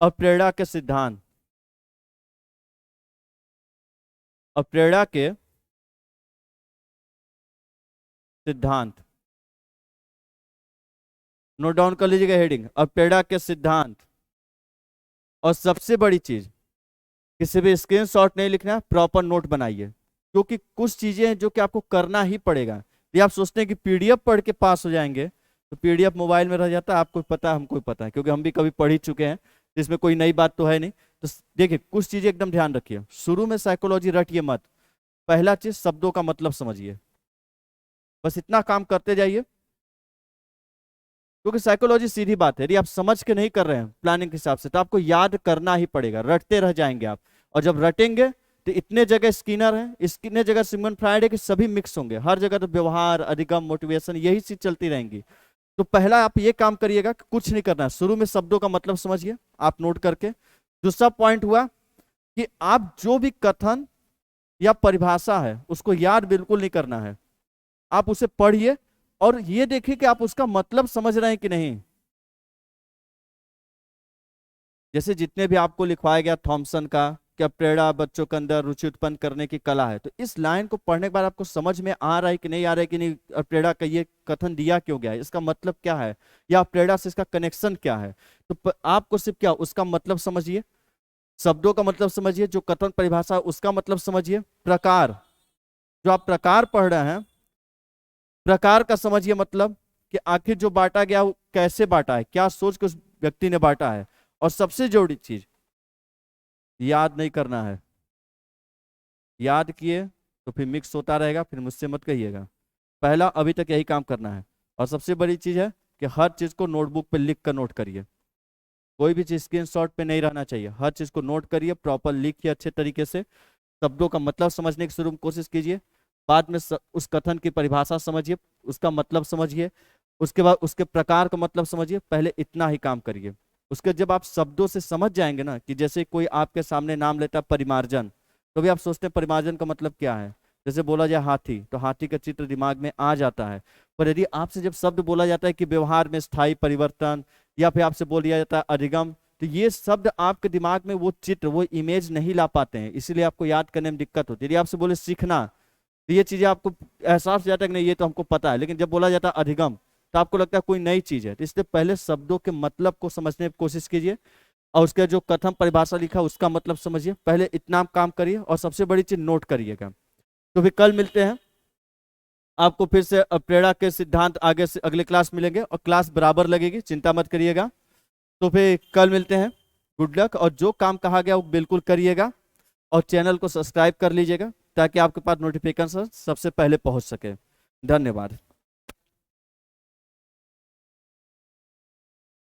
और प्रेरणा के सिद्धांत, और प्रेरणा के सिद्धांत नोट डाउन कर लीजिएगा हेडिंग, और प्रेरणा के सिद्धांत। और सबसे बड़ी चीज, किसी भी स्क्रीनशॉट नहीं लिखना, प्रॉपर नोट बनाइए, क्योंकि कुछ चीजें हैं जो कि आपको करना ही पड़ेगा। ये आप सोचते हैं कि पीडीएफ पढ़ के पास हो जाएंगे, तो पीडीएफ मोबाइल में रह जाता है, आपको पता है, हमको पता है, क्योंकि हम भी कभी पढ़ ही चुके हैं, इसमें कोई नई बात तो है नहीं। तो देखिए कुछ चीजें एकदम ध्यान रखिए, शुरू में साइकोलॉजी रटिए मत। पहला चीज, शब्दों का मतलब समझिए, बस इतना काम करते जाइए, क्योंकि साइकोलॉजी सीधी बात है, यदि आप समझ के नहीं कर रहे हैं प्लानिंग के हिसाब से तो आपको याद करना ही पड़ेगा, रटते रह जाएंगे आप। और जब रटेंगे तो इतने जगह स्किनर है, इतने जगह सिगमंड फ्राइड है कि सभी मिक्स होंगे, हर जगह तो व्यवहार, अधिगम, मोटिवेशन, यही चीज चलती रहेंगी। तो पहला आप ये काम करिएगा कि कुछ नहीं करना है, शुरू में शब्दों का मतलब समझिए आप नोट करके। दूसरा पॉइंट हुआ कि आप जो भी कथन या परिभाषा है उसको याद बिल्कुल नहीं करना है, आप उसे पढ़िए और ये देखिए कि आप उसका मतलब समझ रहे हैं कि नहीं। जैसे जितने भी आपको लिखवाया गया थॉमसन का, क्या प्रेरणा बच्चों के अंदर रुचि उत्पन्न करने की कला है, तो इस लाइन को पढ़ने के बाद आपको समझ में आ रहा है कि नहीं आ रहा है कि नहीं, और प्रेरणा का ये कथन दिया क्यों गया है, इसका मतलब क्या है, या प्रेरणा से इसका कनेक्शन क्या है। तो आपको सिर्फ क्या उसका मतलब समझिए, शब्दों का मतलब समझिए, जो कथन परिभाषा उसका मतलब समझिए, प्रकार, जो आप प्रकार पढ़ रहे हैं प्रकार का समझिए, मतलब कि आखिर जो बांटा गया वो कैसे बांटा है, क्या सोच के उस व्यक्ति ने बांटा है। और सबसे जरूरी चीज, याद नहीं करना है, याद किए तो फिर मिक्स होता रहेगा, फिर मुझसे मत कहिएगा। पहला अभी तक यही काम करना है। और सबसे बड़ी चीज है कि हर चीज को नोटबुक पे लिख कर नोट करिए, कोई भी चीज स्क्रीनशॉट पे नहीं रहना चाहिए, हर चीज को नोट करिए, प्रॉपर लिखिए अच्छे तरीके से, शब्दों का मतलब समझने की शुरू में कोशिश कीजिए, बाद में उस कथन की परिभाषा समझिए, उसका मतलब समझिए, उसके बाद उसके प्रकार का मतलब समझिए, पहले इतना ही काम करिए। उसके जब आप शब्दों से समझ जाएंगे ना, कि जैसे कोई आपके सामने नाम लेता है परिमार्जन, तो भी आप सोचते हैं परिमार्जन का मतलब क्या है, जैसे बोला जाए हाथी, तो हाथी का चित्र दिमाग में आ जाता है। पर यदि आपसे जब शब्द बोला जाता है कि व्यवहार में स्थायी परिवर्तन, या फिर आपसे बोल दिया जाता है अधिगम, तो ये शब्द आपके दिमाग में वो चित्र, वो इमेज नहीं ला पाते हैं, इसीलिए आपको याद करने में दिक्कत होती है। यदि आपसे बोले सीखना, तो ये चीजें आपको एहसास हो जाता है कि नहीं ये तो हमको पता है, लेकिन जब बोला जाता है अधिगम तो आपको लगता है कोई नई चीज है। तो इसलिए पहले शब्दों के मतलब को समझने की कोशिश कीजिए, और उसके जो कथन परिभाषा लिखा है उसका मतलब समझिए, पहले इतना काम करिए, और सबसे बड़ी चीज नोट करिएगा। तो फिर कल मिलते हैं, आपको फिर से प्रेरणा के सिद्धांत आगे से अगले क्लास मिलेंगे, और क्लास बराबर लगेगी, चिंता मत करिएगा। तो फिर कल मिलते हैं, गुड लक, और जो काम कहा गया वो बिल्कुल करिएगा, और चैनल को सब्सक्राइब कर लीजिएगा ताकि आपके पास नोटिफिकेशन सबसे पहले पहुंच सके। धन्यवाद।